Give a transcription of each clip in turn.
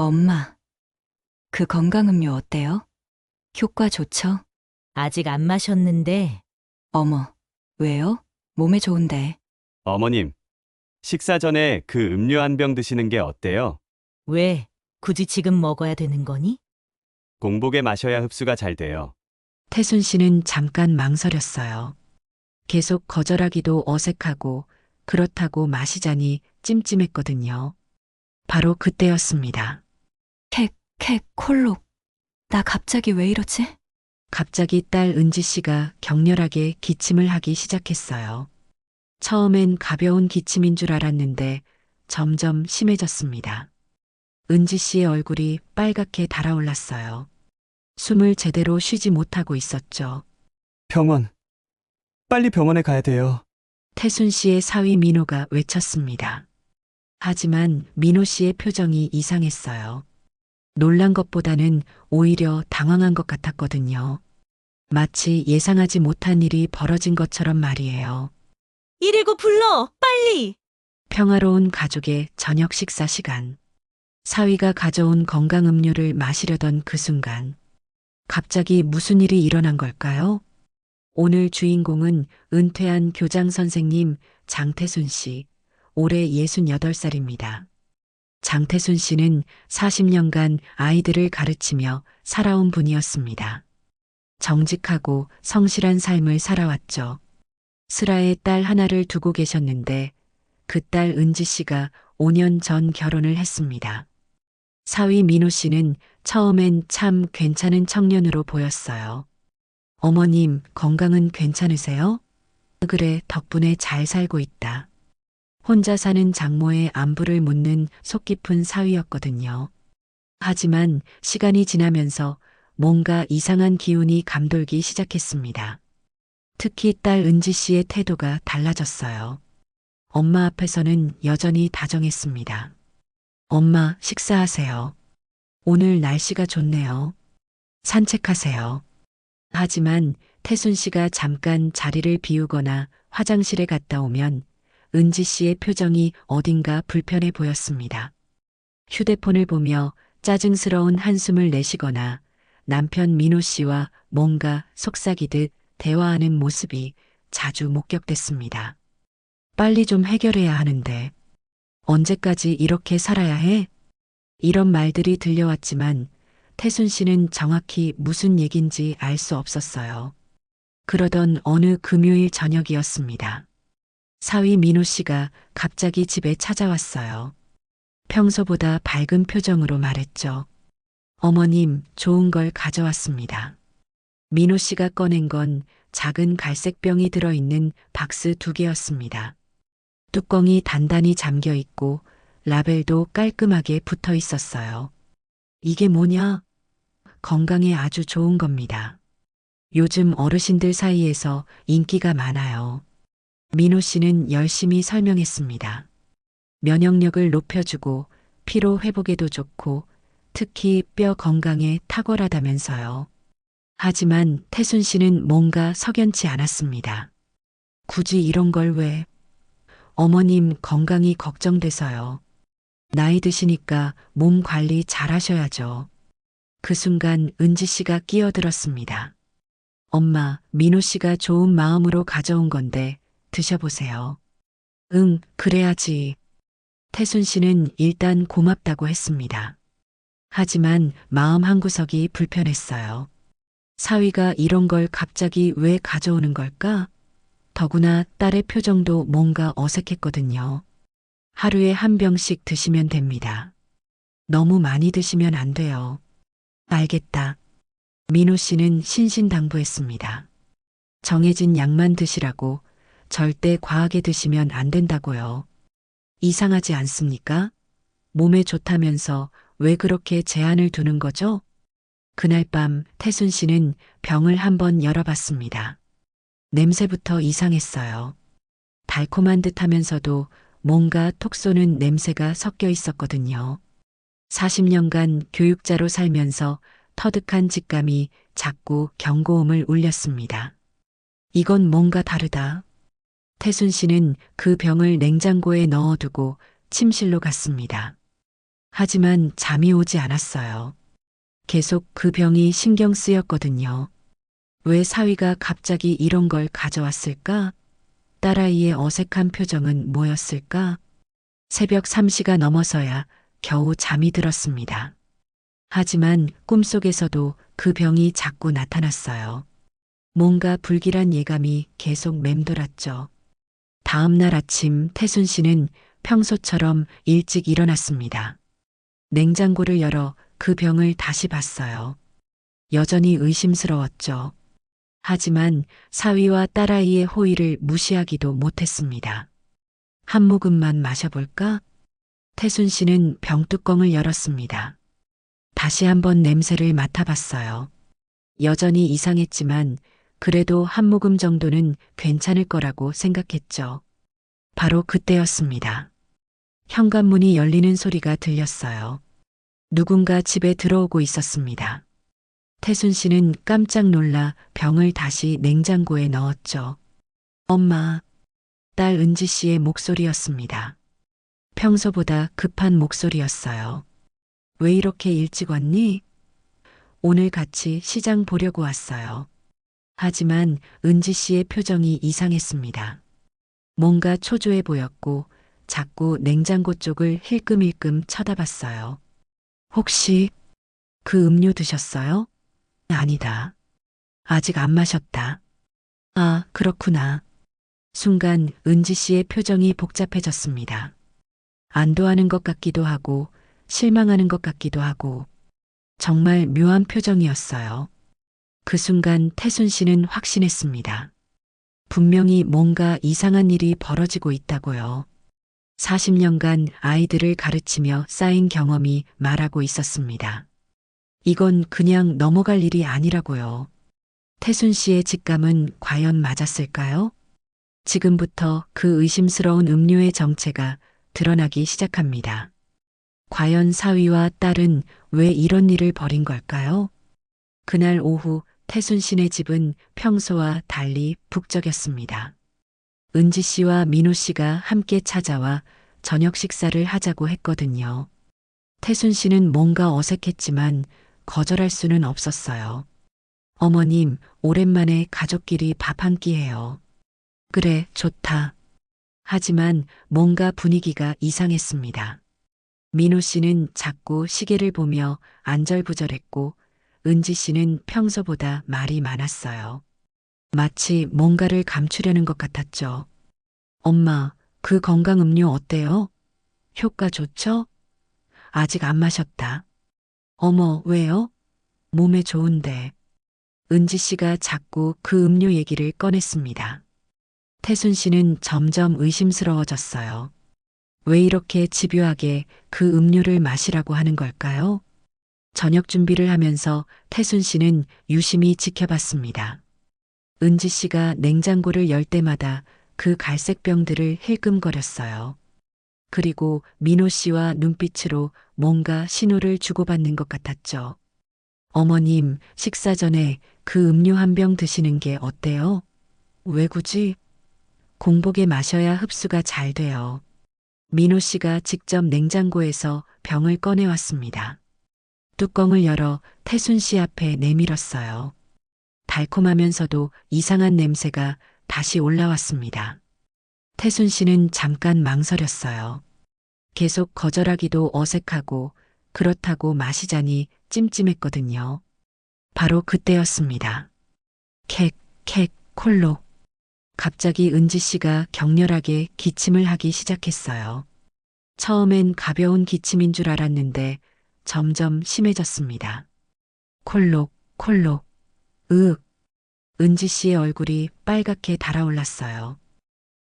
엄마, 그 건강음료 어때요? 효과 좋죠? 아직 안 마셨는데 어머, 왜요? 몸에 좋은데. 어머님, 식사 전에 그 음료 한 병 드시는 게 어때요? 왜 굳이 지금 먹어야 되는 거니? 공복에 마셔야 흡수가 잘 돼요. 태순 씨는 잠깐 망설였어요. 계속 거절하기도 어색하고 그렇다고 마시자니 찜찜했거든요. 바로 그때였습니다. 콜록. 나 갑자기 왜 이러지? 갑자기 딸 은지 씨가 격렬하게 기침을 하기 시작했어요. 처음엔 가벼운 기침인 줄 알았는데 점점 심해졌습니다. 은지 씨의 얼굴이 빨갛게 달아올랐어요. 숨을 제대로 쉬지 못하고 있었죠. 병원. 빨리 병원에 가야 돼요. 태순 씨의 사위 민호가 외쳤습니다. 하지만 민호 씨의 표정이 이상했어요. 놀란 것보다는 오히려 당황한 것 같았거든요. 마치 예상하지 못한 일이 벌어진 것처럼 말이에요. 119 불러! 빨리! 평화로운 가족의 저녁 식사 시간. 사위가 가져온 건강음료를 마시려던 그 순간. 갑자기 무슨 일이 일어난 걸까요? 오늘 주인공은 은퇴한 교장 선생님 장태순 씨, 올해 68살입니다. 장태순 씨는 40년간 아이들을 가르치며 살아온 분이었습니다. 정직하고 성실한 삶을 살아왔죠. 슬아의 딸 하나를 두고 계셨는데 그 딸 은지 씨가 5년 전 결혼을 했습니다. 사위 민호 씨는 처음엔 참 괜찮은 청년으로 보였어요. 어머님, 건강은 괜찮으세요? 그래, 덕분에 잘 살고 있다. 혼자 사는 장모의 안부를 묻는 속 깊은 사위였거든요. 하지만 시간이 지나면서 뭔가 이상한 기운이 감돌기 시작했습니다. 특히 딸 은지 씨의 태도가 달라졌어요. 엄마 앞에서는 여전히 다정했습니다. 엄마, 식사하세요. 오늘 날씨가 좋네요. 산책하세요. 하지만 태순 씨가 잠깐 자리를 비우거나 화장실에 갔다 오면 은지 씨의 표정이 어딘가 불편해 보였습니다. 휴대폰을 보며 짜증스러운 한숨을 내쉬거나 남편 민호 씨와 뭔가 속삭이듯 대화하는 모습이 자주 목격됐습니다. 빨리 좀 해결해야 하는데 언제까지 이렇게 살아야 해? 이런 말들이 들려왔지만 태순 씨는 정확히 무슨 얘긴지 알 수 없었어요. 그러던 어느 금요일 저녁이었습니다. 사위 민호 씨가 갑자기 집에 찾아왔어요. 평소보다 밝은 표정으로 말했죠. 어머님, 좋은 걸 가져왔습니다. 민호 씨가 꺼낸 건 작은 갈색 병이 들어있는 박스 2개였습니다. 뚜껑이 단단히 잠겨 있고 라벨도 깔끔하게 붙어 있었어요. 이게 뭐냐? 건강에 아주 좋은 겁니다. 요즘 어르신들 사이에서 인기가 많아요. 민호 씨는 열심히 설명했습니다. 면역력을 높여주고 피로 회복에도 좋고 특히 뼈 건강에 탁월하다면서요. 하지만 태순 씨는 뭔가 석연치 않았습니다. 굳이 이런 걸 왜? 어머님 건강이 걱정돼서요. 나이 드시니까 몸 관리 잘 하셔야죠. 그 순간 은지 씨가 끼어들었습니다. 엄마, 민호 씨가 좋은 마음으로 가져온 건데 드셔보세요. 응, 그래야지. 태순 씨는 일단 고맙다고 했습니다. 하지만 마음 한구석이 불편했어요. 사위가 이런 걸 갑자기 왜 가져오는 걸까? 더구나 딸의 표정도 뭔가 어색했거든요. 하루에 한 병씩 드시면 됩니다. 너무 많이 드시면 안 돼요. 알겠다. 민호 씨는 신신당부했습니다. 정해진 양만 드시라고 절대 과하게 드시면 안 된다고요. 이상하지 않습니까? 몸에 좋다면서 왜 그렇게 제한을 두는 거죠? 그날 밤 태순 씨는 병을 한번 열어봤습니다. 냄새부터 이상했어요. 달콤한 듯 하면서도 뭔가 톡 쏘는 냄새가 섞여 있었거든요. 40년간 교육자로 살면서 터득한 직감이 자꾸 경고음을 울렸습니다. 이건 뭔가 다르다. 태순 씨는 그 병을 냉장고에 넣어두고 침실로 갔습니다. 하지만 잠이 오지 않았어요. 계속 그 병이 신경 쓰였거든요. 왜 사위가 갑자기 이런 걸 가져왔을까? 딸아이의 어색한 표정은 뭐였을까? 새벽 3시가 넘어서야 겨우 잠이 들었습니다. 하지만 꿈속에서도 그 병이 자꾸 나타났어요. 뭔가 불길한 예감이 계속 맴돌았죠. 다음 날 아침 태순 씨는 평소처럼 일찍 일어났습니다. 냉장고를 열어 그 병을 다시 봤어요. 여전히 의심스러웠죠. 하지만 사위와 딸아이의 호의를 무시하기도 못했습니다. 한 모금만 마셔볼까? 태순 씨는 병뚜껑을 열었습니다. 다시 한번 냄새를 맡아봤어요. 여전히 이상했지만 그래도 한 모금 정도는 괜찮을 거라고 생각했죠. 바로 그때였습니다. 현관문이 열리는 소리가 들렸어요. 누군가 집에 들어오고 있었습니다. 태순 씨는 깜짝 놀라 병을 다시 냉장고에 넣었죠. 엄마, 딸 은지 씨의 목소리였습니다. 평소보다 급한 목소리였어요. 왜 이렇게 일찍 왔니? 오늘 같이 시장 보려고 왔어요. 하지만 은지 씨의 표정이 이상했습니다. 뭔가 초조해 보였고 자꾸 냉장고 쪽을 힐끔힐끔 쳐다봤어요. 혹시 그 음료 드셨어요? 아니다. 아직 안 마셨다. 아, 그렇구나. 순간 은지 씨의 표정이 복잡해졌습니다. 안도하는 것 같기도 하고 실망하는 것 같기도 하고 정말 묘한 표정이었어요. 그 순간 태순 씨는 확신했습니다. 분명히 뭔가 이상한 일이 벌어지고 있다고요. 40년간 아이들을 가르치며 쌓인 경험이 말하고 있었습니다. 이건 그냥 넘어갈 일이 아니라고요. 태순 씨의 직감은 과연 맞았을까요? 지금부터 그 의심스러운 음료의 정체가 드러나기 시작합니다. 과연 사위와 딸은 왜 이런 일을 벌인 걸까요? 그날 오후 태순 씨네 집은 평소와 달리 북적였습니다. 은지 씨와 민호 씨가 함께 찾아와 저녁 식사를 하자고 했거든요. 태순 씨는 뭔가 어색했지만 거절할 수는 없었어요. 어머님, 오랜만에 가족끼리 밥 한 끼 해요. 그래, 좋다. 하지만 뭔가 분위기가 이상했습니다. 민호 씨는 자꾸 시계를 보며 안절부절했고 은지 씨는 평소보다 말이 많았어요. 마치 뭔가를 감추려는 것 같았죠. 엄마, 그 건강음료 어때요? 효과 좋죠? 아직 안 마셨다. 어머, 왜요? 몸에 좋은데. 은지 씨가 자꾸 그 음료 얘기를 꺼냈습니다. 태순 씨는 점점 의심스러워졌어요. 왜 이렇게 집요하게 그 음료를 마시라고 하는 걸까요? 저녁 준비를 하면서 태순 씨는 유심히 지켜봤습니다. 은지 씨가 냉장고를 열 때마다 그 갈색 병들을 힐끔거렸어요. 그리고 민호 씨와 눈빛으로 뭔가 신호를 주고받는 것 같았죠. 어머님, 식사 전에 그 음료 한 병 드시는 게 어때요? 왜 굳이? 공복에 마셔야 흡수가 잘 돼요. 민호 씨가 직접 냉장고에서 병을 꺼내왔습니다. 뚜껑을 열어 태순 씨 앞에 내밀었어요. 달콤하면서도 이상한 냄새가 다시 올라왔습니다. 태순 씨는 잠깐 망설였어요. 계속 거절하기도 어색하고 그렇다고 마시자니 찜찜했거든요. 바로 그때였습니다. 캑, 콜록. 갑자기 은지 씨가 격렬하게 기침을 하기 시작했어요. 처음엔 가벼운 기침인 줄 알았는데 점점 심해졌습니다. 콜록. 으윽. 은지 씨의 얼굴이 빨갛게 달아올랐어요.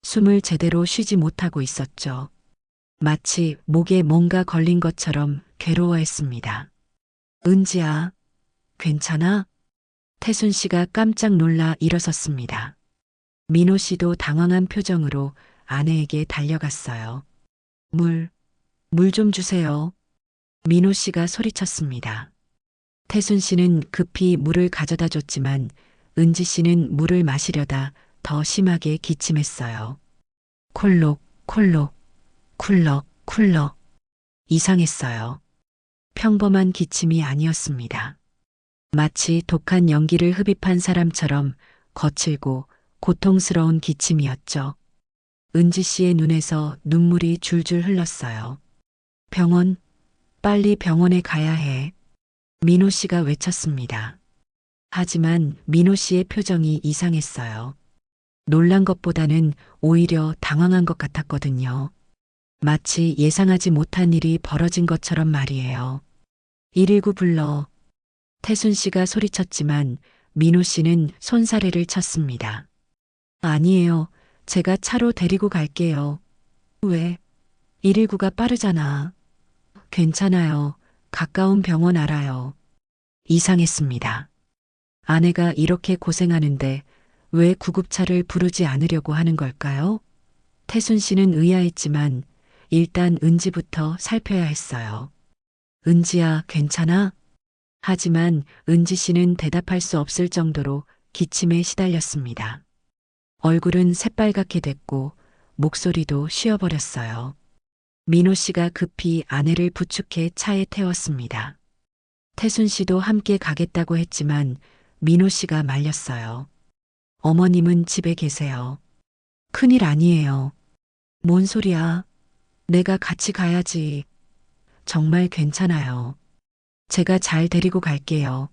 숨을 제대로 쉬지 못하고 있었죠. 마치 목에 뭔가 걸린 것처럼 괴로워했습니다. 은지야, 괜찮아? 태순 씨가 깜짝 놀라 일어섰습니다. 민호 씨도 당황한 표정으로 아내에게 달려갔어요. 물 좀 주세요. 민호 씨가 소리쳤습니다. 태순 씨는 급히 물을 가져다 줬지만 은지 씨는 물을 마시려다 더 심하게 기침했어요. 콜록, 쿨럭. 이상했어요. 평범한 기침이 아니었습니다. 마치 독한 연기를 흡입한 사람처럼 거칠고 고통스러운 기침이었죠. 은지 씨의 눈에서 눈물이 줄줄 흘렀어요. 병원, 빨리 병원에 가야 해. 민호 씨가 외쳤습니다. 하지만 민호 씨의 표정이 이상했어요. 놀란 것보다는 오히려 당황한 것 같았거든요. 마치 예상하지 못한 일이 벌어진 것처럼 말이에요. 119 불러. 태순 씨가 소리쳤지만 민호 씨는 손사래를 쳤습니다. 아니에요. 제가 차로 데리고 갈게요. 왜? 119가 빠르잖아. 괜찮아요. 가까운 병원 알아요. 이상했습니다. 아내가 이렇게 고생하는데 왜 구급차를 부르지 않으려고 하는 걸까요? 태순 씨는 의아했지만 일단 은지부터 살펴야 했어요. 은지야, 괜찮아? 하지만 은지 씨는 대답할 수 없을 정도로 기침에 시달렸습니다. 얼굴은 새빨갛게 됐고 목소리도 쉬어버렸어요. 민호 씨가 급히 아내를 부축해 차에 태웠습니다. 태순 씨도 함께 가겠다고 했지만 민호 씨가 말렸어요. 어머님은 집에 계세요. 큰일 아니에요. 뭔 소리야? 내가 같이 가야지. 정말 괜찮아요. 제가 잘 데리고 갈게요.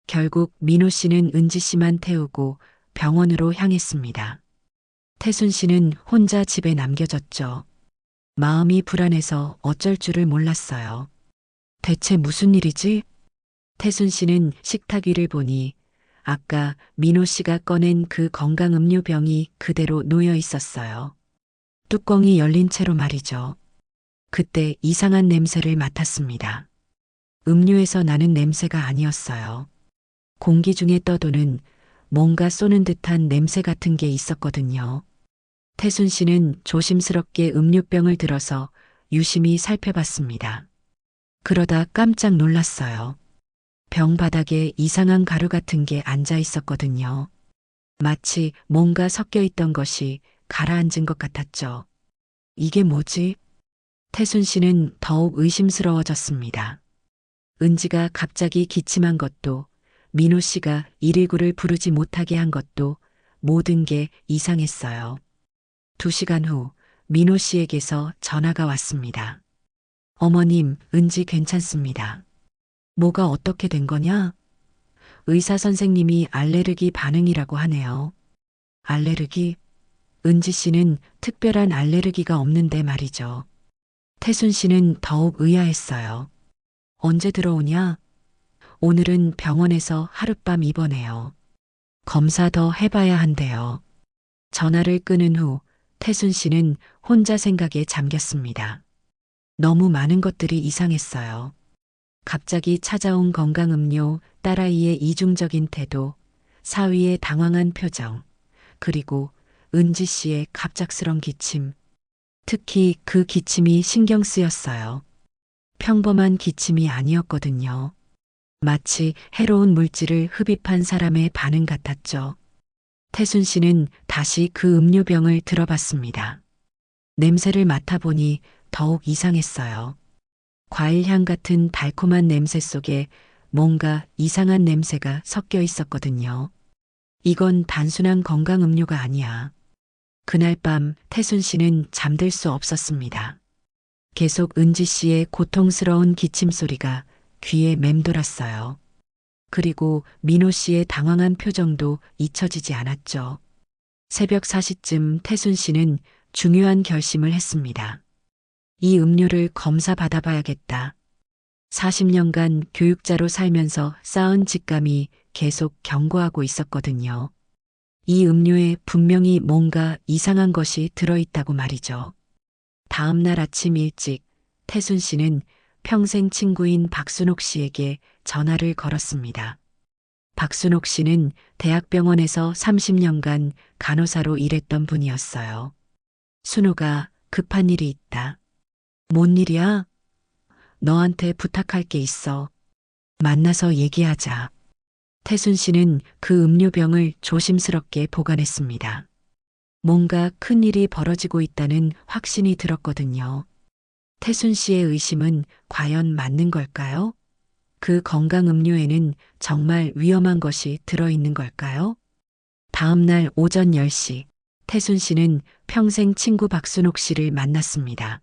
결국 민호 씨는 은지 씨만 태우고 병원으로 향했습니다. 태순 씨는 혼자 집에 남겨졌죠. 마음이 불안해서 어쩔 줄을 몰랐어요. 대체 무슨 일이지? 태순 씨는 식탁 위를 보니 아까 민호 씨가 꺼낸 그 건강음료병이 그대로 놓여 있었어요. 뚜껑이 열린 채로 말이죠. 그때 이상한 냄새를 맡았습니다. 음료에서 나는 냄새가 아니었어요. 공기 중에 떠도는 뭔가 쏘는 듯한 냄새 같은 게 있었거든요. 태순 씨는 조심스럽게 음료병을 들어서 유심히 살펴봤습니다. 그러다 깜짝 놀랐어요. 병 바닥에 이상한 가루 같은 게 앉아 있었거든요. 마치 뭔가 섞여 있던 것이 가라앉은 것 같았죠. 이게 뭐지? 태순 씨는 더욱 의심스러워졌습니다. 은지가 갑자기 기침한 것도, 민호 씨가 119를 부르지 못하게 한 것도 모든 게 이상했어요. 2시간 후 민호 씨에게서 전화가 왔습니다. 어머님, 은지 괜찮습니다. 뭐가 어떻게 된 거냐? 의사 선생님이 알레르기 반응이라고 하네요. 알레르기? 은지 씨는 특별한 알레르기가 없는데 말이죠. 태순 씨는 더욱 의아했어요. 언제 들어오냐? 오늘은 병원에서 하룻밤 입원해요. 검사 더 해봐야 한대요. 전화를 끊은 후 태순 씨는 혼자 생각에 잠겼습니다. 너무 많은 것들이 이상했어요. 갑자기 찾아온 건강음료, 딸아이의 이중적인 태도, 사위의 당황한 표정, 그리고 은지 씨의 갑작스런 기침. 특히 그 기침이 신경 쓰였어요. 평범한 기침이 아니었거든요. 마치 해로운 물질을 흡입한 사람의 반응 같았죠. 태순 씨는 다시 그 음료병을 들어봤습니다. 냄새를 맡아보니 더욱 이상했어요. 과일향 같은 달콤한 냄새 속에 뭔가 이상한 냄새가 섞여 있었거든요. 이건 단순한 건강음료가 아니야. 그날 밤 태순 씨는 잠들 수 없었습니다. 계속 은지 씨의 고통스러운 기침 소리가 귀에 맴돌았어요. 그리고 민호 씨의 당황한 표정도 잊혀지지 않았죠. 새벽 4시쯤 태순 씨는 중요한 결심을 했습니다. 이 음료를 검사 받아봐야겠다. 40년간 교육자로 살면서 쌓은 직감이 계속 경고하고 있었거든요. 이 음료에 분명히 뭔가 이상한 것이 들어있다고 말이죠. 다음 날 아침 일찍 태순 씨는 평생 친구인 박순옥 씨에게 전화를 걸었습니다. 박순옥 씨는 대학병원에서 30년간 간호사로 일했던 분이었어요. 순옥아, 급한 일이 있다. 뭔 일이야? 너한테 부탁할 게 있어. 만나서 얘기하자. 태순 씨는 그 음료병을 조심스럽게 보관했습니다. 뭔가 큰 일이 벌어지고 있다는 확신이 들었거든요. 태순 씨의 의심은 과연 맞는 걸까요? 그 건강 음료에는 정말 위험한 것이 들어있는 걸까요? 다음 날 오전 10시, 태순 씨는 평생 친구 박순옥 씨를 만났습니다.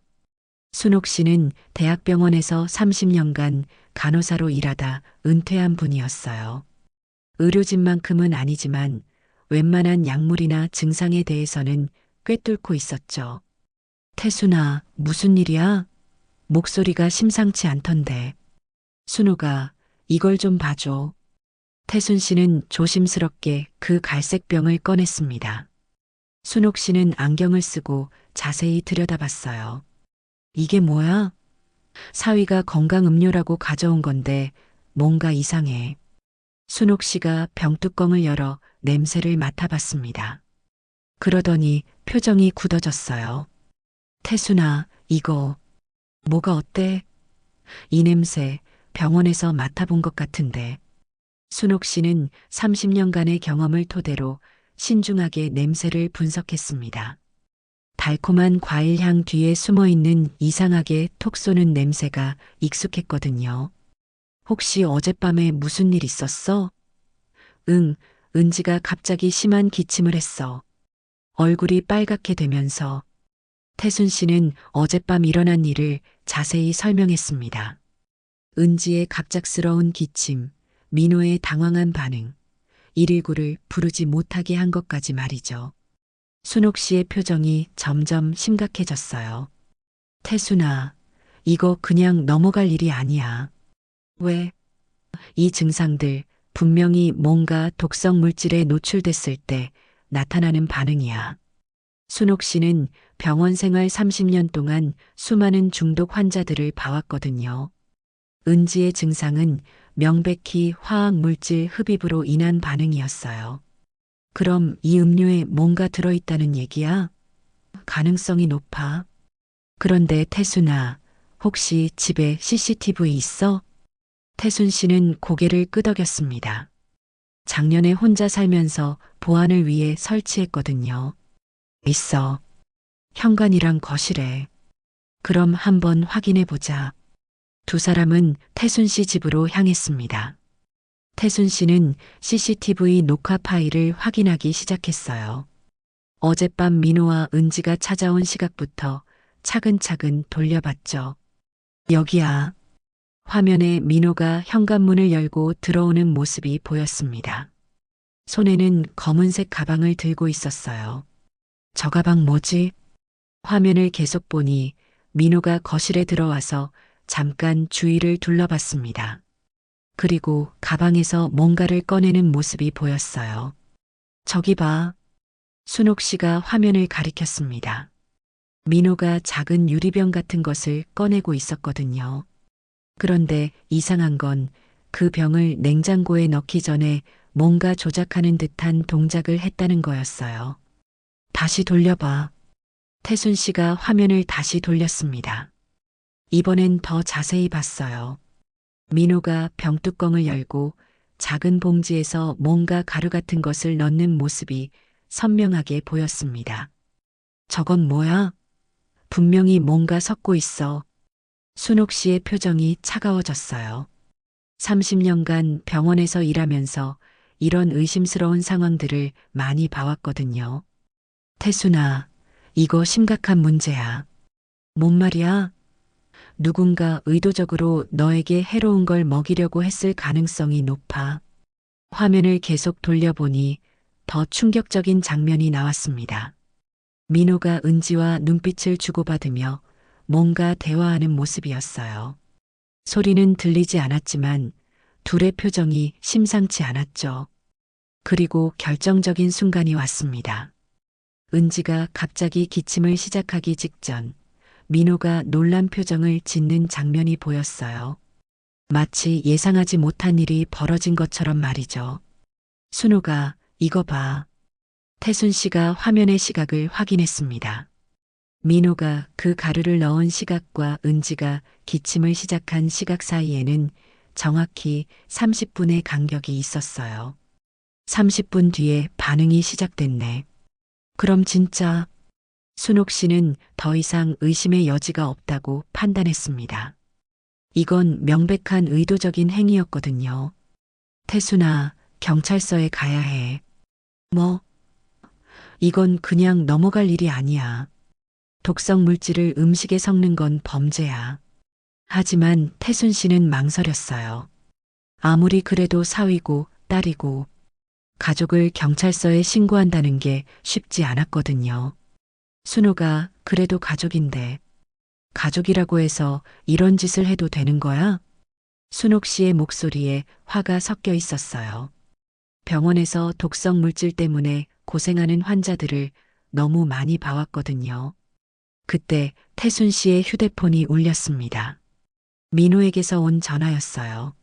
순옥 씨는 대학병원에서 30년간 간호사로 일하다 은퇴한 분이었어요. 의료진만큼은 아니지만 웬만한 약물이나 증상에 대해서는 꿰뚫고 있었죠. 태순아, 무슨 일이야? 목소리가 심상치 않던데. 순우가 이걸 좀 봐줘. 태순 씨는 조심스럽게 그 갈색 병을 꺼냈습니다. 순옥 씨는 안경을 쓰고 자세히 들여다봤어요. 이게 뭐야? 사위가 건강음료라고 가져온 건데 뭔가 이상해. 순옥 씨가 병뚜껑을 열어 냄새를 맡아봤습니다. 그러더니 표정이 굳어졌어요. 태순아, 이거 뭐가 어때? 이 냄새 병원에서 맡아본 것 같은데. 순옥 씨는 30년간의 경험을 토대로 신중하게 냄새를 분석했습니다. 달콤한 과일 향 뒤에 숨어 있는 이상하게 톡 쏘는 냄새가 익숙했거든요. 혹시 어젯밤에 무슨 일 있었어? 응, 은지가 갑자기 심한 기침을 했어. 얼굴이 빨갛게 되면서 태순 씨는 어젯밤 일어난 일을 자세히 설명했습니다. 은지의 갑작스러운 기침, 민호의 당황한 반응, 119를 부르지 못하게 한 것까지 말이죠. 순옥 씨의 표정이 점점 심각해졌어요. 태순아, 이거 그냥 넘어갈 일이 아니야. 왜? 이 증상들 분명히 뭔가 독성 물질에 노출됐을 때 나타나는 반응이야. 순옥 씨는 병원 생활 30년 동안 수많은 중독 환자들을 봐왔거든요. 은지의 증상은 명백히 화학 물질 흡입으로 인한 반응이었어요. 그럼 이 음료에 뭔가 들어있다는 얘기야? 가능성이 높아. 그런데 태순아, 혹시 집에 CCTV 있어? 태순 씨는 고개를 끄덕였습니다. 작년에 혼자 살면서 보안을 위해 설치했거든요. 있어. 현관이랑 거실에. 그럼 한번 확인해 보자. 두 사람은 태순 씨 집으로 향했습니다. 태순 씨는 CCTV 녹화 파일을 확인하기 시작했어요. 어젯밤 민호와 은지가 찾아온 시각부터 차근차근 돌려봤죠. 여기야. 화면에 민호가 현관문을 열고 들어오는 모습이 보였습니다. 손에는 검은색 가방을 들고 있었어요. 저 가방 뭐지? 화면을 계속 보니 민호가 거실에 들어와서 잠깐 주위를 둘러봤습니다. 그리고 가방에서 뭔가를 꺼내는 모습이 보였어요. 저기 봐. 순옥 씨가 화면을 가리켰습니다. 민호가 작은 유리병 같은 것을 꺼내고 있었거든요. 그런데 이상한 건 그 병을 냉장고에 넣기 전에 뭔가 조작하는 듯한 동작을 했다는 거였어요. 다시 돌려봐. 태순 씨가 화면을 다시 돌렸습니다. 이번엔 더 자세히 봤어요. 민호가 병뚜껑을 열고 작은 봉지에서 뭔가 가루 같은 것을 넣는 모습이 선명하게 보였습니다. 저건 뭐야? 분명히 뭔가 섞고 있어. 순옥 씨의 표정이 차가워졌어요. 30년간 병원에서 일하면서 이런 의심스러운 상황들을 많이 봐왔거든요. 태순아, 이거 심각한 문제야. 뭔 말이야? 누군가 의도적으로 너에게 해로운 걸 먹이려고 했을 가능성이 높아. 화면을 계속 돌려보니 더 충격적인 장면이 나왔습니다. 민호가 은지와 눈빛을 주고받으며 뭔가 대화하는 모습이었어요. 소리는 들리지 않았지만 둘의 표정이 심상치 않았죠. 그리고 결정적인 순간이 왔습니다. 은지가 갑자기 기침을 시작하기 직전 민호가 놀란 표정을 짓는 장면이 보였어요. 마치 예상하지 못한 일이 벌어진 것처럼 말이죠. 순호가 이거 봐. 태순 씨가 화면의 시각을 확인했습니다. 민호가 그 가루를 넣은 시각과 은지가 기침을 시작한 시각 사이에는 정확히 30분의 간격이 있었어요. 30분 뒤에 반응이 시작됐네. 그럼 진짜 순옥 씨는 더 이상 의심의 여지가 없다고 판단했습니다. 이건 명백한 의도적인 행위였거든요. 태순아, 경찰서에 가야 해. 뭐? 이건 그냥 넘어갈 일이 아니야. 독성 물질을 음식에 섞는 건 범죄야. 하지만 태순 씨는 망설였어요. 아무리 그래도 사위고 딸이고 가족을 경찰서에 신고한다는 게 쉽지 않았거든요. 순호가 그래도 가족인데 가족이라고 해서 이런 짓을 해도 되는 거야? 순옥 씨의 목소리에 화가 섞여 있었어요. 병원에서 독성 물질 때문에 고생하는 환자들을 너무 많이 봐왔거든요. 그때 태순 씨의 휴대폰이 울렸습니다. 민호에게서 온 전화였어요.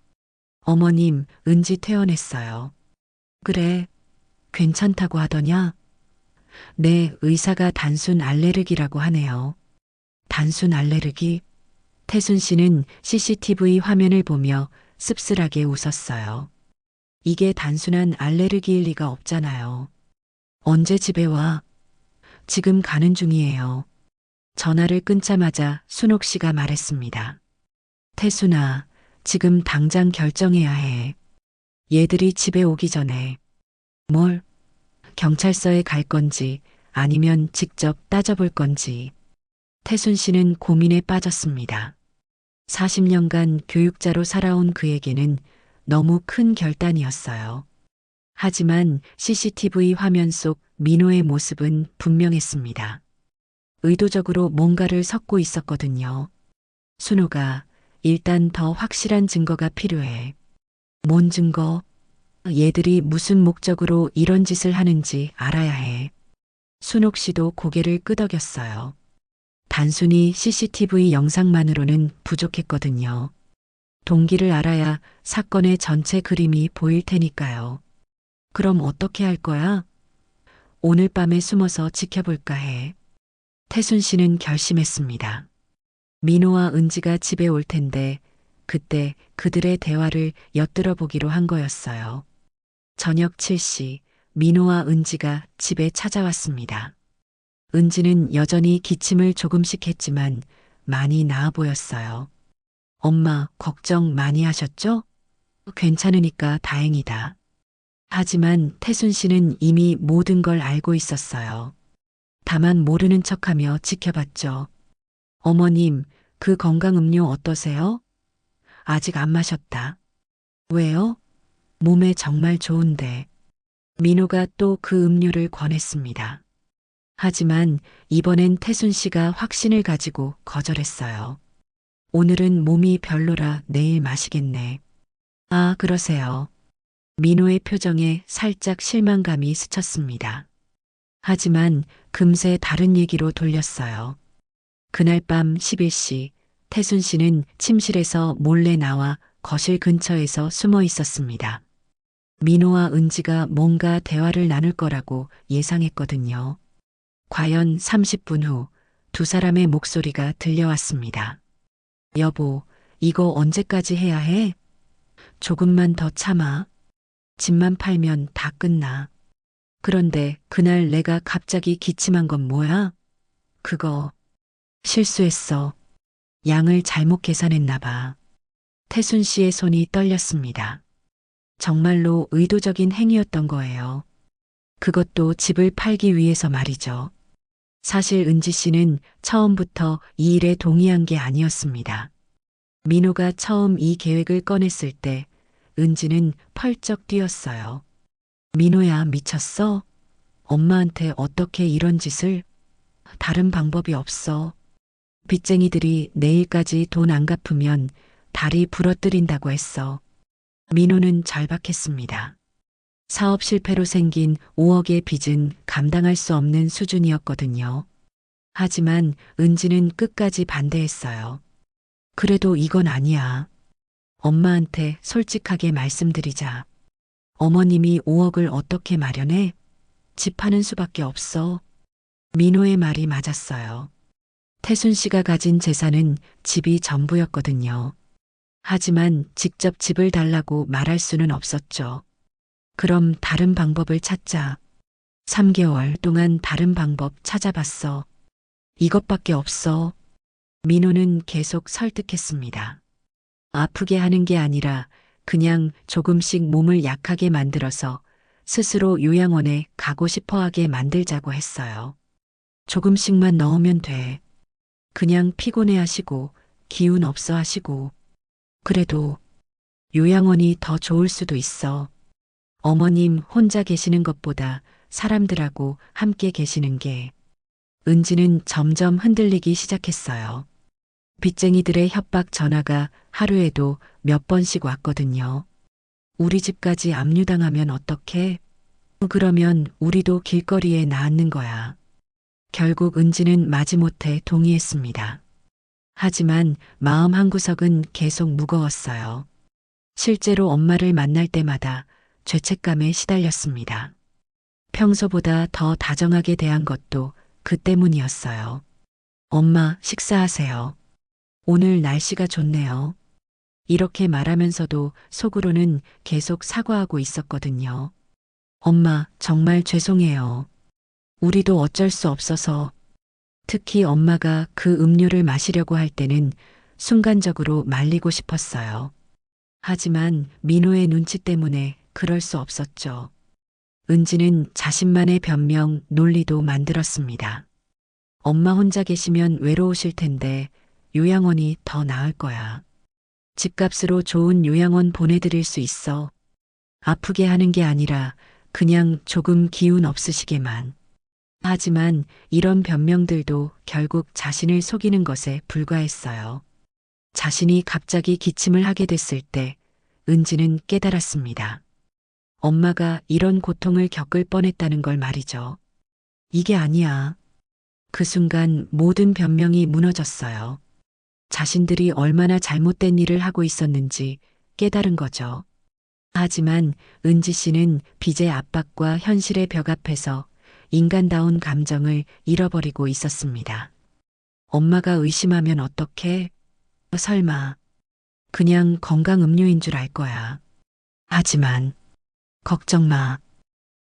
어머님, 은지 퇴원했어요. 그래, 괜찮다고 하더냐? 네, 의사가 단순 알레르기라고 하네요. 단순 알레르기? 태순 씨는 CCTV 화면을 보며 씁쓸하게 웃었어요. 이게 단순한 알레르기일 리가 없잖아요. 언제 집에 와? 지금 가는 중이에요. 전화를 끊자마자 순옥 씨가 말했습니다. 태순아, 지금 당장 결정해야 해. 얘들이 집에 오기 전에. 뭘? 경찰서에 갈 건지 아니면 직접 따져볼 건지. 태순 씨는 고민에 빠졌습니다. 40년간 교육자로 살아온 그에게는 너무 큰 결단이었어요. 하지만 CCTV 화면 속 민호의 모습은 분명했습니다. 의도적으로 뭔가를 섞고 있었거든요. 순호가 일단 더 확실한 증거가 필요해. 뭔 증거? 얘들이 무슨 목적으로 이런 짓을 하는지 알아야 해. 순옥 씨도 고개를 끄덕였어요. 단순히 CCTV 영상만으로는 부족했거든요. 동기를 알아야 사건의 전체 그림이 보일 테니까요. 그럼 어떻게 할 거야? 오늘 밤에 숨어서 지켜볼까 해. 태순 씨는 결심했습니다. 민호와 은지가 집에 올 텐데 그때 그들의 대화를 엿들어 보기로 한 거였어요. 저녁 7시 민호와 은지가 집에 찾아왔습니다. 은지는 여전히 기침을 조금씩 했지만 많이 나아 보였어요. 엄마, 걱정 많이 하셨죠? 괜찮으니까 다행이다. 하지만 태순 씨는 이미 모든 걸 알고 있었어요. 다만 모르는 척하며 지켜봤죠. 어머님, 그 건강음료 어떠세요? 아직 안 마셨다. 왜요? 몸에 정말 좋은데. 민호가 또 그 음료를 권했습니다. 하지만 이번엔 태순 씨가 확신을 가지고 거절했어요. 오늘은 몸이 별로라 내일 마시겠네. 아, 그러세요. 민호의 표정에 살짝 실망감이 스쳤습니다. 하지만 금세 다른 얘기로 돌렸어요. 그날 밤 11시 태순 씨는 침실에서 몰래 나와 거실 근처에서 숨어 있었습니다. 민호와 은지가 뭔가 대화를 나눌 거라고 예상했거든요. 과연 30분 후 두 사람의 목소리가 들려왔습니다. 여보, 이거 언제까지 해야 해? 조금만 더 참아. 집만 팔면 다 끝나. 그런데 그날 내가 갑자기 기침한 건 뭐야? 그거 실수했어. 양을 잘못 계산했나 봐. 태순 씨의 손이 떨렸습니다. 정말로 의도적인 행위였던 거예요. 그것도 집을 팔기 위해서 말이죠. 사실 은지 씨는 처음부터 이 일에 동의한 게 아니었습니다. 민호가 처음 이 계획을 꺼냈을 때 은지는 펄쩍 뛰었어요. 민호야, 미쳤어? 엄마한테 어떻게 이런 짓을? 다른 방법이 없어. 빚쟁이들이 내일까지 돈 안 갚으면 다리 부러뜨린다고 했어. 민호는 절박했습니다. 사업 실패로 생긴 5억의 빚은 감당할 수 없는 수준이었거든요. 하지만 은지는 끝까지 반대했어요. 그래도 이건 아니야. 엄마한테 솔직하게 말씀드리자. 어머님이 5억을 어떻게 마련해? 집 파는 수밖에 없어. 민호의 말이 맞았어요. 태순 씨가 가진 재산은 집이 전부였거든요. 하지만 직접 집을 달라고 말할 수는 없었죠. 그럼 다른 방법을 찾자. 3개월 동안 다른 방법 찾아봤어. 이것밖에 없어. 민호는 계속 설득했습니다. 아프게 하는 게 아니라 그냥 조금씩 몸을 약하게 만들어서 스스로 요양원에 가고 싶어 하게 만들자고 했어요. 조금씩만 넣으면 돼. 그냥 피곤해 하시고 기운 없어 하시고. 그래도 요양원이 더 좋을 수도 있어. 어머님 혼자 계시는 것보다 사람들하고 함께 계시는 게. 은지는 점점 흔들리기 시작했어요. 빚쟁이들의 협박 전화가 하루에도 몇 번씩 왔거든요. 우리 집까지 압류당하면 어떡해? 그러면 우리도 길거리에 나앉는 거야. 결국 은지는 마지못해 동의했습니다. 하지만 마음 한구석은 계속 무거웠어요. 실제로 엄마를 만날 때마다 죄책감에 시달렸습니다. 평소보다 더 다정하게 대한 것도 그 때문이었어요. 엄마, 식사하세요. 오늘 날씨가 좋네요. 이렇게 말하면서도 속으로는 계속 사과하고 있었거든요. 엄마, 정말 죄송해요. 우리도 어쩔 수 없어서. 특히 엄마가 그 음료를 마시려고 할 때는 순간적으로 말리고 싶었어요. 하지만 민호의 눈치 때문에 그럴 수 없었죠. 은지는 자신만의 변명, 논리도 만들었습니다. 엄마 혼자 계시면 외로우실 텐데 요양원이 더 나을 거야. 집값으로 좋은 요양원 보내드릴 수 있어. 아프게 하는 게 아니라 그냥 조금 기운 없으시게만. 하지만 이런 변명들도 결국 자신을 속이는 것에 불과했어요. 자신이 갑자기 기침을 하게 됐을 때 은지는 깨달았습니다. 엄마가 이런 고통을 겪을 뻔했다는 걸 말이죠. 이게 아니야. 그 순간 모든 변명이 무너졌어요. 자신들이 얼마나 잘못된 일을 하고 있었는지 깨달은 거죠. 하지만 은지 씨는 빚의 압박과 현실의 벽 앞에서 인간다운 감정을 잃어버리고 있었습니다. 엄마가 의심하면 어떡해? 설마 그냥 건강 음료인 줄 알 거야. 하지만 걱정 마.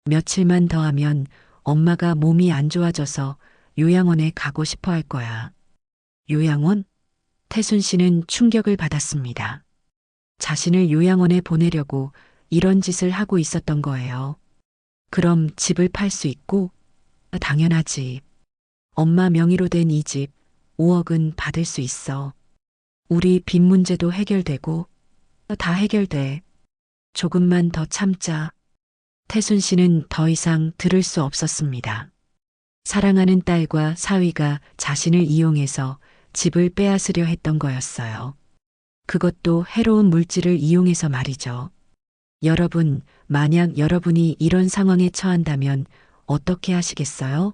며칠만 더 하면 엄마가 몸이 안 좋아져서 요양원에 가고 싶어 할 거야. 요양원? 태순 씨는 충격을 받았습니다. 자신을 요양원에 보내려고 이런 짓을 하고 있었던 거예요. 그럼 집을 팔 수 있고? 당연하지. 엄마 명의로 된 이 집 5억은 받을 수 있어. 우리 빚 문제도 해결되고 다 해결돼. 조금만 더 참자. 태순 씨는 더 이상 들을 수 없었습니다. 사랑하는 딸과 사위가 자신을 이용해서 집을 빼앗으려 했던 거였어요. 그것도 해로운 물질을 이용해서 말이죠. 여러분, 만약 여러분이 이런 상황에 처한다면 어떻게 하시겠어요?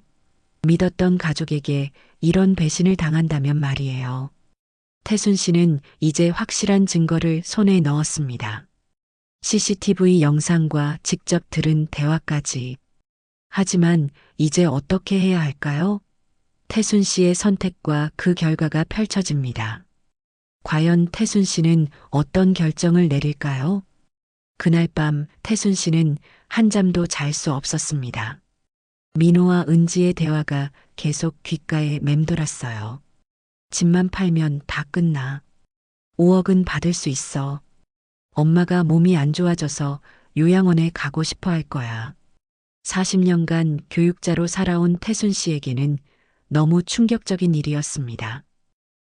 믿었던 가족에게 이런 배신을 당한다면 말이에요. 태순 씨는 이제 확실한 증거를 손에 넣었습니다. CCTV 영상과 직접 들은 대화까지. 하지만 이제 어떻게 해야 할까요? 태순 씨의 선택과 그 결과가 펼쳐집니다. 과연 태순 씨는 어떤 결정을 내릴까요? 그날 밤 태순 씨는 한잠도 잘 수 없었습니다. 민호와 은지의 대화가 계속 귓가에 맴돌았어요. 집만 팔면 다 끝나. 5억은 받을 수 있어. 엄마가 몸이 안 좋아져서 요양원에 가고 싶어 할 거야. 40년간 교육자로 살아온 태순 씨에게는 너무 충격적인 일이었습니다.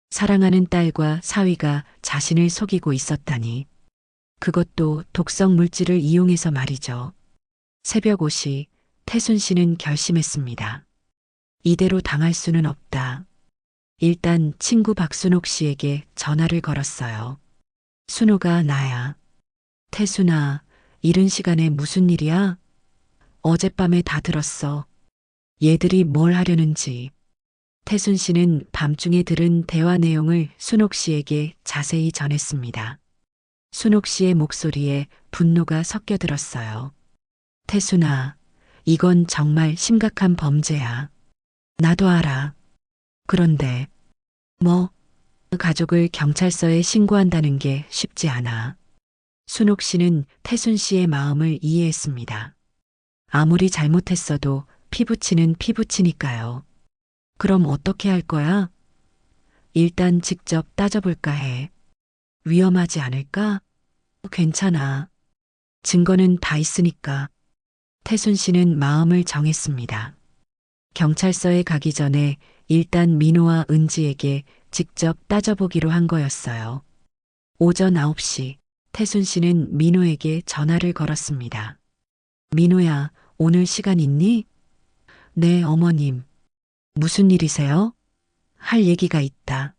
사랑하는 딸과 사위가 자신을 속이고 있었다니. 그것도 독성 물질을 이용해서 말이죠. 새벽 5시 태순 씨는 결심했습니다. 이대로 당할 수는 없다. 일단 친구 박순옥 씨에게 전화를 걸었어요. 순옥아, 나야. 태순아, 이른 시간에 무슨 일이야? 어젯밤에 다 들었어. 얘들이 뭘 하려는지. 태순 씨는 밤중에 들은 대화 내용을 순옥 씨에게 자세히 전했습니다. 순옥 씨의 목소리에 분노가 섞여 들었어요. 태순아, 이건 정말 심각한 범죄야. 나도 알아. 그런데 뭐? 가족을 경찰서에 신고한다는 게 쉽지 않아. 순옥 씨는 태순 씨의 마음을 이해했습니다. 아무리 잘못했어도 피부치는 피부치니까요. 그럼 어떻게 할 거야? 일단 직접 따져볼까 해. 위험하지 않을까? 괜찮아. 증거는 다 있으니까. 태순 씨는 마음을 정했습니다. 경찰서에 가기 전에 일단 민호와 은지에게 직접 따져보기로 한 거였어요. 오전 9시 태순 씨는 민호에게 전화를 걸었습니다. 민호야, 오늘 시간 있니? 네, 어머님. 무슨 일이세요? 할 얘기가 있다.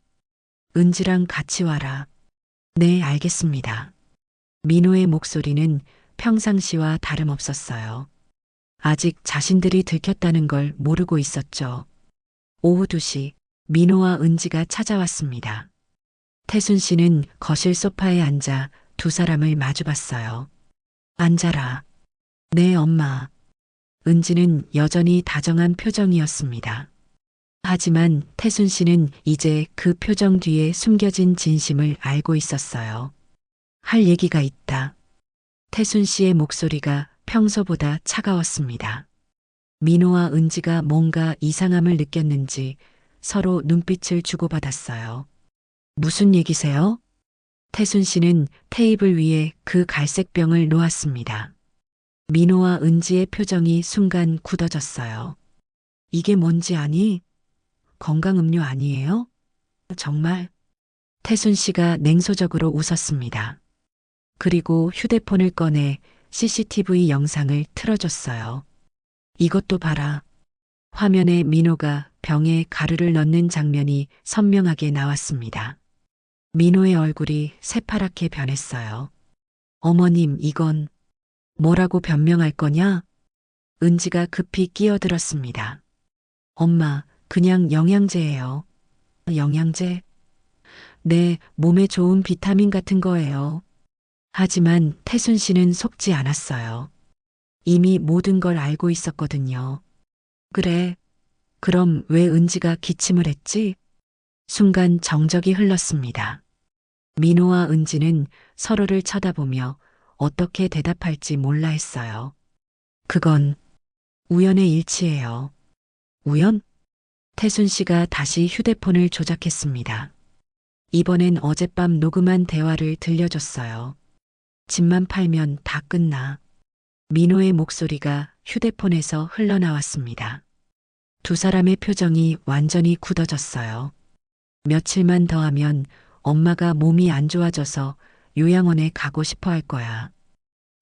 은지랑 같이 와라. 네, 알겠습니다. 민호의 목소리는 평상시와 다름없었어요. 아직 자신들이 들켰다는 걸 모르고 있었죠. 오후 2시 민호와 은지가 찾아왔습니다. 태순 씨는 거실 소파에 앉아 두 사람을 마주봤어요. 앉아라. 네, 엄마. 은지는 여전히 다정한 표정이었습니다. 하지만 태순 씨는 이제 그 표정 뒤에 숨겨진 진심을 알고 있었어요. 할 얘기가 있다. 태순 씨의 목소리가 평소보다 차가웠습니다. 민호와 은지가 뭔가 이상함을 느꼈는지 서로 눈빛을 주고받았어요. 무슨 얘기세요? 태순 씨는 테이블 위에 그 갈색 병을 놓았습니다. 민호와 은지의 표정이 순간 굳어졌어요. 이게 뭔지 아니? 건강음료 아니에요? 정말? 태순 씨가 냉소적으로 웃었습니다. 그리고 휴대폰을 꺼내 CCTV 영상을 틀어줬어요. 이것도 봐라. 화면에 민호가 병에 가루를 넣는 장면이 선명하게 나왔습니다. 민호의 얼굴이 새파랗게 변했어요. 어머님, 이건 뭐라고 변명할 거냐? 은지가 급히 끼어들었습니다. 엄마, 그냥 영양제예요. 영양제? 네, 몸에 좋은 비타민 같은 거예요. 하지만 태순 씨는 속지 않았어요. 이미 모든 걸 알고 있었거든요. 그래. 그럼 왜 은지가 기침을 했지? 순간 정적이 흘렀습니다. 민호와 은지는 서로를 쳐다보며 어떻게 대답할지 몰라 했어요. 그건 우연의 일치예요. 우연? 태순 씨가 다시 휴대폰을 조작했습니다. 이번엔 어젯밤 녹음한 대화를 들려줬어요. 집만 팔면 다 끝나. 민호의 목소리가 휴대폰에서 흘러나왔습니다. 두 사람의 표정이 완전히 굳어졌어요. 며칠만 더 하면 엄마가 몸이 안 좋아져서 요양원에 가고 싶어 할 거야.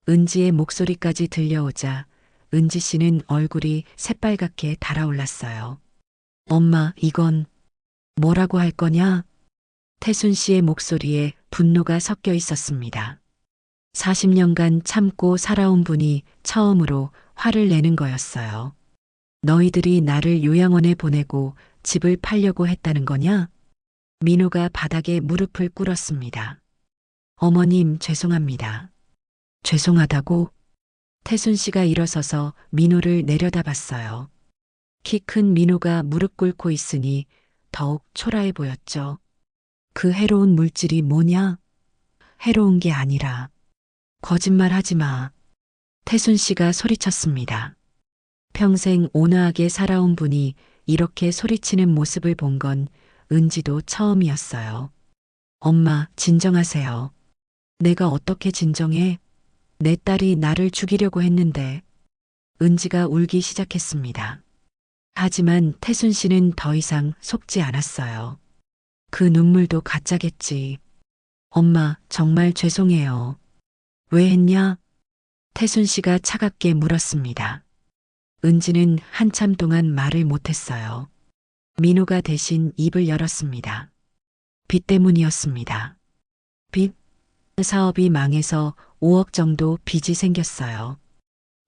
은지의 목소리까지 들려오자 은지 씨는 얼굴이 새빨갛게 달아올랐어요. 엄마, 이건 뭐라고 할 거냐? 태순 씨의 목소리에 분노가 섞여 있었습니다. 40년간 참고 살아온 분이 처음으로 화를 내는 거였어요. 너희들이 나를 요양원에 보내고 집을 팔려고 했다는 거냐? 민호가 바닥에 무릎을 꿇었습니다. 어머님, 죄송합니다. 죄송하다고? 태순 씨가 일어서서 민호를 내려다봤어요. 키 큰 민호가 무릎 꿇고 있으니 더욱 초라해 보였죠. 그 해로운 물질이 뭐냐? 해로운 게 아니라 거짓말 하지 마. 태순 씨가 소리쳤습니다. 평생 온화하게 살아온 분이 이렇게 소리치는 모습을 본 건 은지도 처음이었어요. 엄마, 진정하세요. 내가 어떻게 진정해? 내 딸이 나를 죽이려고 했는데. 은지가 울기 시작했습니다. 하지만 태순 씨는 더 이상 속지 않았어요. 그 눈물도 가짜겠지. 엄마, 정말 죄송해요. 왜 했냐? 태순 씨가 차갑게 물었습니다. 은지는 한참 동안 말을 못했어요. 민호가 대신 입을 열었습니다. 빚 때문이었습니다. 빚? 사업이 망해서 5억 정도 빚이 생겼어요.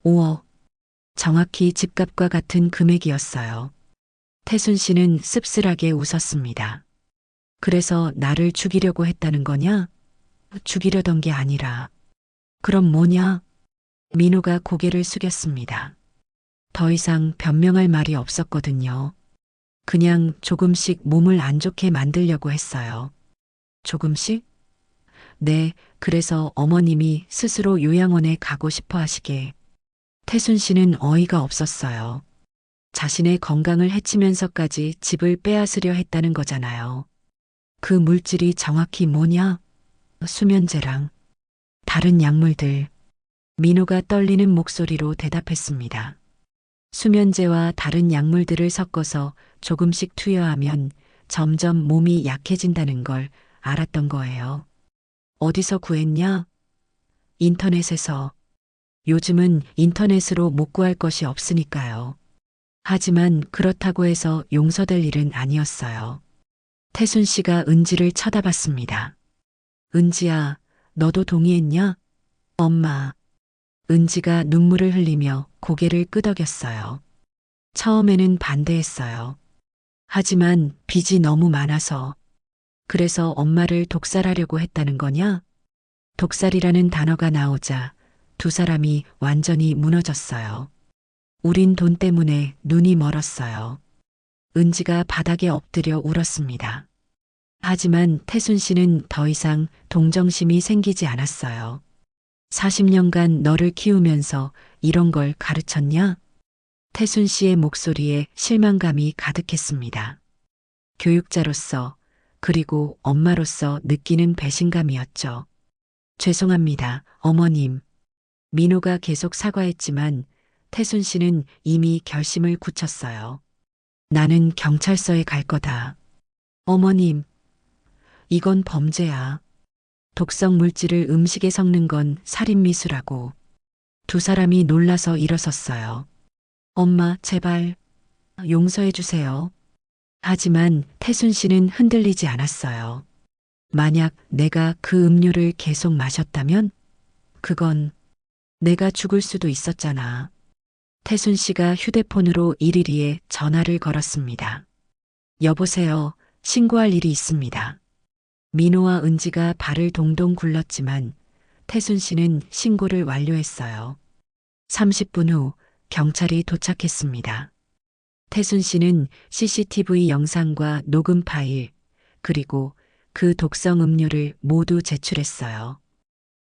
5억. 정확히 집값과 같은 금액이었어요. 태순 씨는 씁쓸하게 웃었습니다. 그래서 나를 죽이려고 했다는 거냐? 죽이려던 게 아니라. 그럼 뭐냐? 민호가 고개를 숙였습니다. 더 이상 변명할 말이 없었거든요. 그냥 조금씩 몸을 안 좋게 만들려고 했어요. 조금씩? 네, 그래서 어머님이 스스로 요양원에 가고 싶어 하시게. 태순 씨는 어이가 없었어요. 자신의 건강을 해치면서까지 집을 빼앗으려 했다는 거잖아요. 그 물질이 정확히 뭐냐? 수면제랑 다른 약물들. 민호가 떨리는 목소리로 대답했습니다. 수면제와 다른 약물들을 섞어서 조금씩 투여하면 점점 몸이 약해진다는 걸 알았던 거예요. 어디서 구했냐? 인터넷에서. 요즘은 인터넷으로 못 구할 것이 없으니까요. 하지만 그렇다고 해서 용서될 일은 아니었어요. 태순 씨가 은지를 쳐다봤습니다. 은지야, 너도 동의했냐? 엄마. 은지가 눈물을 흘리며 고개를 끄덕였어요. 처음에는 반대했어요. 하지만 빚이 너무 많아서. 그래서 엄마를 독살하려고 했다는 거냐? 독살이라는 단어가 나오자 두 사람이 완전히 무너졌어요. 우린 돈 때문에 눈이 멀었어요. 은지가 바닥에 엎드려 울었습니다. 하지만 태순 씨는 더 이상 동정심이 생기지 않았어요. 40년간 너를 키우면서 이런 걸 가르쳤냐? 태순 씨의 목소리에 실망감이 가득했습니다. 교육자로서 그리고 엄마로서 느끼는 배신감이었죠. 죄송합니다, 어머님. 민호가 계속 사과했지만 태순 씨는 이미 결심을 굳혔어요. 나는 경찰서에 갈 거다. 어머님, 이건 범죄야. 독성 물질을 음식에 섞는 건 살인미수라고. 두 사람이 놀라서 일어섰어요. 엄마, 제발 용서해 주세요. 하지만 태순 씨는 흔들리지 않았어요. 만약 내가 그 음료를 계속 마셨다면 그건 내가 죽을 수도 있었잖아. 태순 씨가 휴대폰으로 일일이에 전화를 걸었습니다. 여보세요. 신고할 일이 있습니다. 민호와 은지가 발을 동동 굴렀지만 태순 씨는 신고를 완료했어요. 30분 후 경찰이 도착했습니다. 태순 씨는 CCTV 영상과 녹음 파일, 그리고 그 독성 음료를 모두 제출했어요.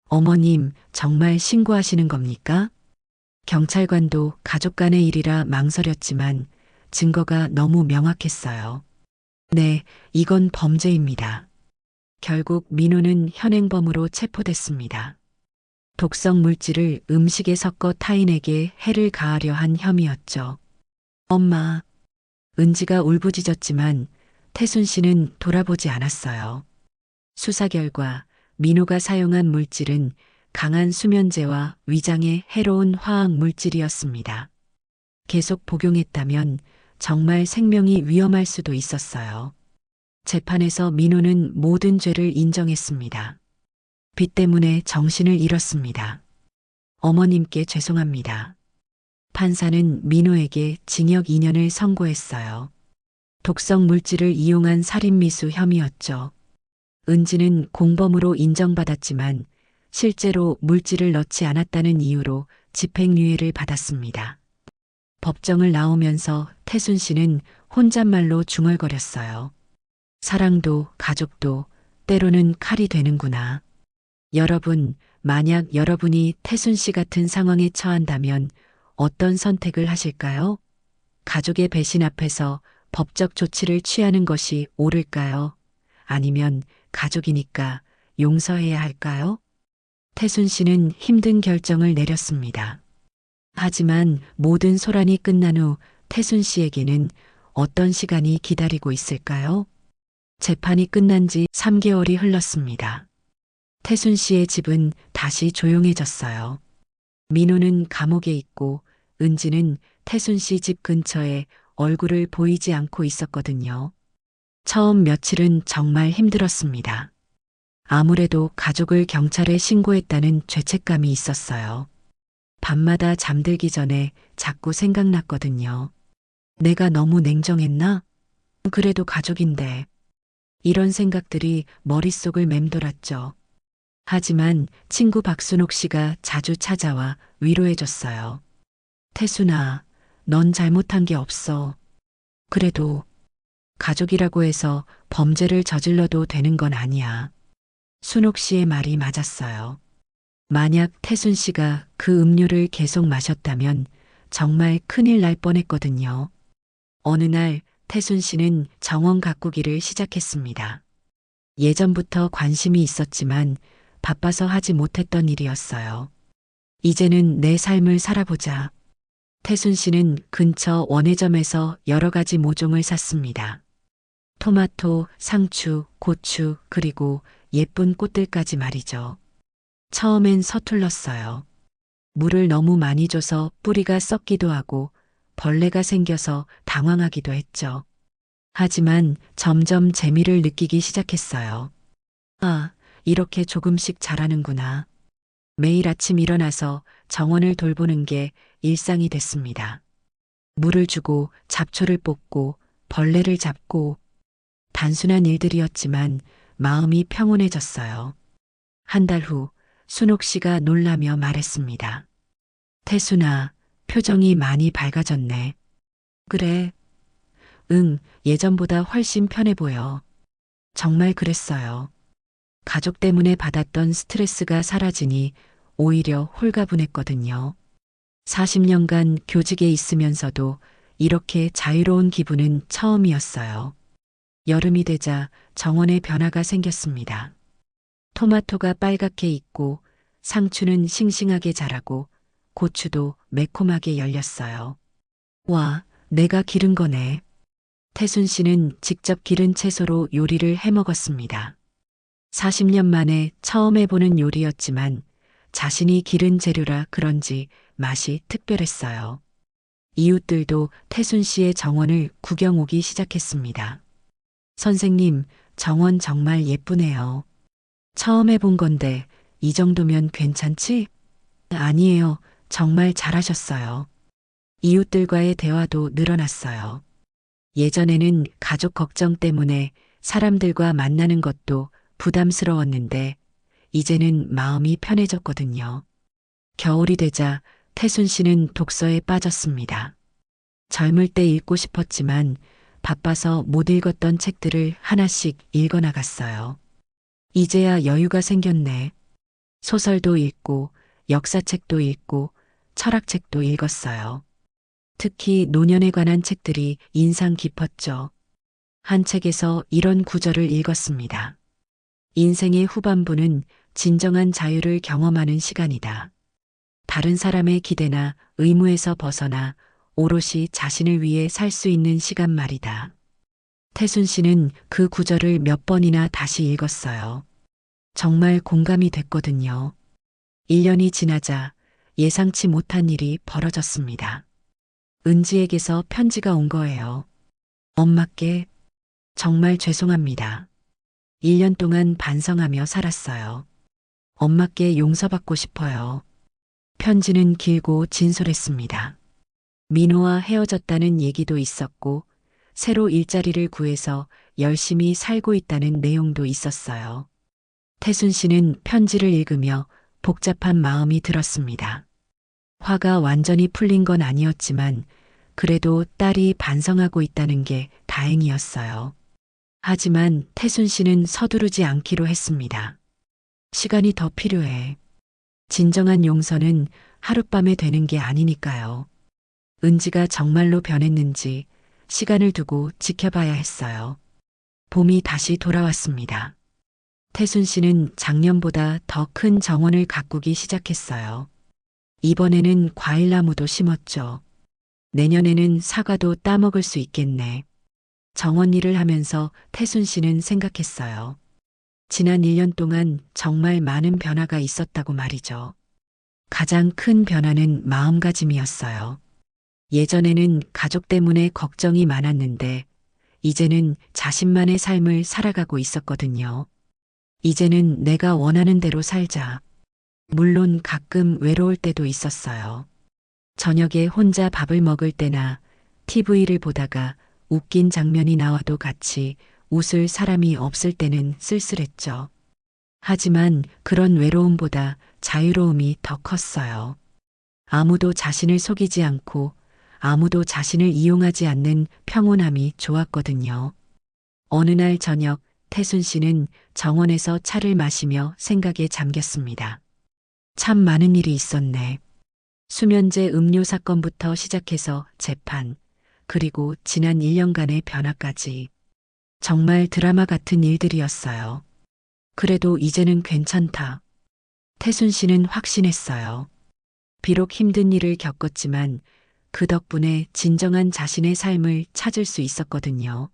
어머님, 정말 신고하시는 겁니까? 경찰관도 가족 간의 일이라 망설였지만 증거가 너무 명확했어요. 네, 이건 범죄입니다. 결국 민호는 현행범으로 체포됐습니다. 독성 물질을 음식에 섞어 타인에게 해를 가하려 한 혐의였죠. 엄마. 은지가 울부짖었지만 태순 씨는 돌아보지 않았어요. 수사 결과 민호가 사용한 물질은 강한 수면제와 위장에 해로운 화학 물질이었습니다. 계속 복용했다면 정말 생명이 위험할 수도 있었어요. 재판에서 민호는 모든 죄를 인정했습니다. 빚 때문에 정신을 잃었습니다. 어머님께 죄송합니다. 판사는 민호에게 징역 2년을 선고했어요. 독성 물질을 이용한 살인미수 혐의였죠. 은지는 공범으로 인정받았지만 실제로 물질을 넣지 않았다는 이유로 집행유예를 받았습니다. 법정을 나오면서 태순 씨는 혼잣말로 중얼거렸어요. 사랑도 가족도 때로는 칼이 되는구나. 여러분, 만약 여러분이 태순 씨 같은 상황에 처한다면 어떤 선택을 하실까요? 가족의 배신 앞에서 법적 조치를 취하는 것이 옳을까요? 아니면 가족이니까 용서해야 할까요? 태순 씨는 힘든 결정을 내렸습니다. 하지만 모든 소란이 끝난 후 태순 씨에게는 어떤 시간이 기다리고 있을까요? 재판이 끝난 지 3개월이 흘렀습니다. 태순 씨의 집은 다시 조용해졌어요. 민호는 감옥에 있고 은지는 태순 씨 집 근처에 얼굴을 보이지 않고 있었거든요. 처음 며칠은 정말 힘들었습니다. 아무래도 가족을 경찰에 신고했다는 죄책감이 있었어요. 밤마다 잠들기 전에 자꾸 생각났거든요. 내가 너무 냉정했나? 그래도 가족인데. 이런 생각들이 머릿속을 맴돌았죠. 하지만 친구 박순옥 씨가 자주 찾아와 위로해줬어요. 태순아, 넌 잘못한 게 없어. 그래도 가족이라고 해서 범죄를 저질러도 되는 건 아니야. 순옥 씨의 말이 맞았어요. 만약 태순 씨가 그 음료를 계속 마셨다면 정말 큰일 날 뻔했거든요. 어느 날 태순 씨는 정원 가꾸기를 시작했습니다. 예전부터 관심이 있었지만 바빠서 하지 못했던 일이었어요. 이제는 내 삶을 살아보자. 태순 씨는 근처 원예점에서 여러 가지 모종을 샀습니다. 토마토, 상추, 고추, 그리고 예쁜 꽃들까지 말이죠. 처음엔 서툴렀어요. 물을 너무 많이 줘서 뿌리가 썩기도 하고 벌레가 생겨서 당황하기도 했죠. 하지만 점점 재미를 느끼기 시작했어요. 아, 이렇게 조금씩 자라는구나. 매일 아침 일어나서 정원을 돌보는 게 일상이 됐습니다. 물을 주고 잡초를 뽑고 벌레를 잡고 단순한 일들이었지만 마음이 평온해졌어요. 한 달 후 순옥 씨가 놀라며 말했습니다. 태순아, 표정이 많이 밝아졌네. 그래. 응, 예전보다 훨씬 편해 보여. 정말 그랬어요. 가족 때문에 받았던 스트레스가 사라지니 오히려 홀가분했거든요. 40년간 교직에 있으면서도 이렇게 자유로운 기분은 처음이었어요. 여름이 되자 정원에 변화가 생겼습니다. 토마토가 빨갛게 익고 상추는 싱싱하게 자라고 고추도 매콤하게 열렸어요. 와, 내가 기른 거네. 태순 씨는 직접 기른 채소로 요리를 해 먹었습니다. 40년 만에 처음 해보는 요리였지만 자신이 기른 재료라 그런지 맛이 특별했어요. 이웃들도 태순 씨의 정원을 구경 오기 시작했습니다. 선생님, 정원 정말 예쁘네요. 처음 해본 건데 이 정도면 괜찮지? 아니에요. 정말 잘하셨어요. 이웃들과의 대화도 늘어났어요. 예전에는 가족 걱정 때문에 사람들과 만나는 것도 부담스러웠는데 이제는 마음이 편해졌거든요. 겨울이 되자 태순 씨는 독서에 빠졌습니다. 젊을 때 읽고 싶었지만 바빠서 못 읽었던 책들을 하나씩 읽어나갔어요. 이제야 여유가 생겼네. 소설도 읽고 역사책도 읽고 철학책도 읽었어요. 특히 노년에 관한 책들이 인상 깊었죠. 한 책에서 이런 구절을 읽었습니다. 인생의 후반부는 진정한 자유를 경험하는 시간이다. 다른 사람의 기대나 의무에서 벗어나 오롯이 자신을 위해 살 수 있는 시간 말이다. 태순 씨는 그 구절을 몇 번이나 다시 읽었어요. 정말 공감이 됐거든요. 1년이 지나자 예상치 못한 일이 벌어졌습니다. 은지에게서 편지가 온 거예요. 엄마께 정말 죄송합니다. 1년 동안 반성하며 살았어요. 엄마께 용서받고 싶어요. 편지는 길고 진솔했습니다. 민호와 헤어졌다는 얘기도 있었고 새로 일자리를 구해서 열심히 살고 있다는 내용도 있었어요. 태순 씨는 편지를 읽으며 복잡한 마음이 들었습니다. 화가 완전히 풀린 건 아니었지만 그래도 딸이 반성하고 있다는 게 다행이었어요. 하지만 태순 씨는 서두르지 않기로 했습니다. 시간이 더 필요해. 진정한 용서는 하룻밤에 되는 게 아니니까요. 은지가 정말로 변했는지 시간을 두고 지켜봐야 했어요. 봄이 다시 돌아왔습니다. 태순 씨는 작년보다 더 큰 정원을 가꾸기 시작했어요. 이번에는 과일나무도 심었죠. 내년에는 사과도 따먹을 수 있겠네. 정원 일을 하면서 태순 씨는 생각했어요. 지난 1년 동안 정말 많은 변화가 있었다고 말이죠. 가장 큰 변화는 마음가짐이었어요. 예전에는 가족 때문에 걱정이 많았는데 이제는 자신만의 삶을 살아가고 있었거든요. 이제는 내가 원하는 대로 살자. 물론 가끔 외로울 때도 있었어요. 저녁에 혼자 밥을 먹을 때나 TV를 보다가 웃긴 장면이 나와도 같이 웃을 사람이 없을 때는 쓸쓸했죠. 하지만 그런 외로움보다 자유로움이 더 컸어요. 아무도 자신을 속이지 않고 아무도 자신을 이용하지 않는 평온함이 좋았거든요. 어느 날 저녁 태순 씨는 정원에서 차를 마시며 생각에 잠겼습니다. 참 많은 일이 있었네. 수면제 음료 사건부터 시작해서 재판, 그리고 지난 1년간의 변화까지. 정말 드라마 같은 일들이었어요. 그래도 이제는 괜찮다. 태순 씨는 확신했어요. 비록 힘든 일을 겪었지만 그 덕분에 진정한 자신의 삶을 찾을 수 있었거든요.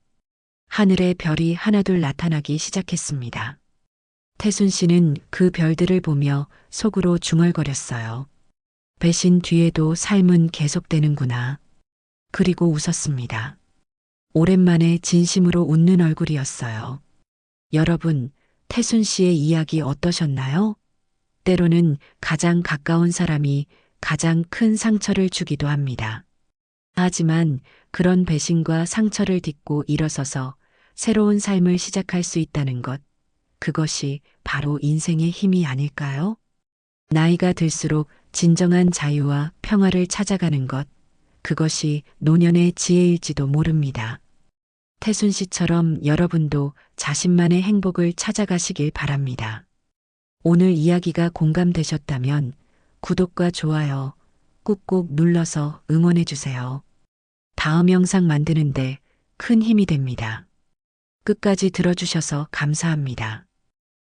하늘에 별이 하나둘 나타나기 시작했습니다. 태순 씨는 그 별들을 보며 속으로 중얼거렸어요. 배신 뒤에도 삶은 계속되는구나. 그리고 웃었습니다. 오랜만에 진심으로 웃는 얼굴이었어요. 여러분, 태순 씨의 이야기 어떠셨나요? 때로는 가장 가까운 사람이 가장 큰 상처를 주기도 합니다. 하지만 그런 배신과 상처를 딛고 일어서서 새로운 삶을 시작할 수 있다는 것, 그것이 바로 인생의 힘이 아닐까요? 나이가 들수록 진정한 자유와 평화를 찾아가는 것, 그것이 노년의 지혜일지도 모릅니다. 태순 씨처럼 여러분도 자신만의 행복을 찾아가시길 바랍니다. 오늘 이야기가 공감되셨다면 구독과 좋아요 꾹꾹 눌러서 응원해 주세요. 다음 영상 만드는데 큰 힘이 됩니다. 끝까지 들어주셔서 감사합니다.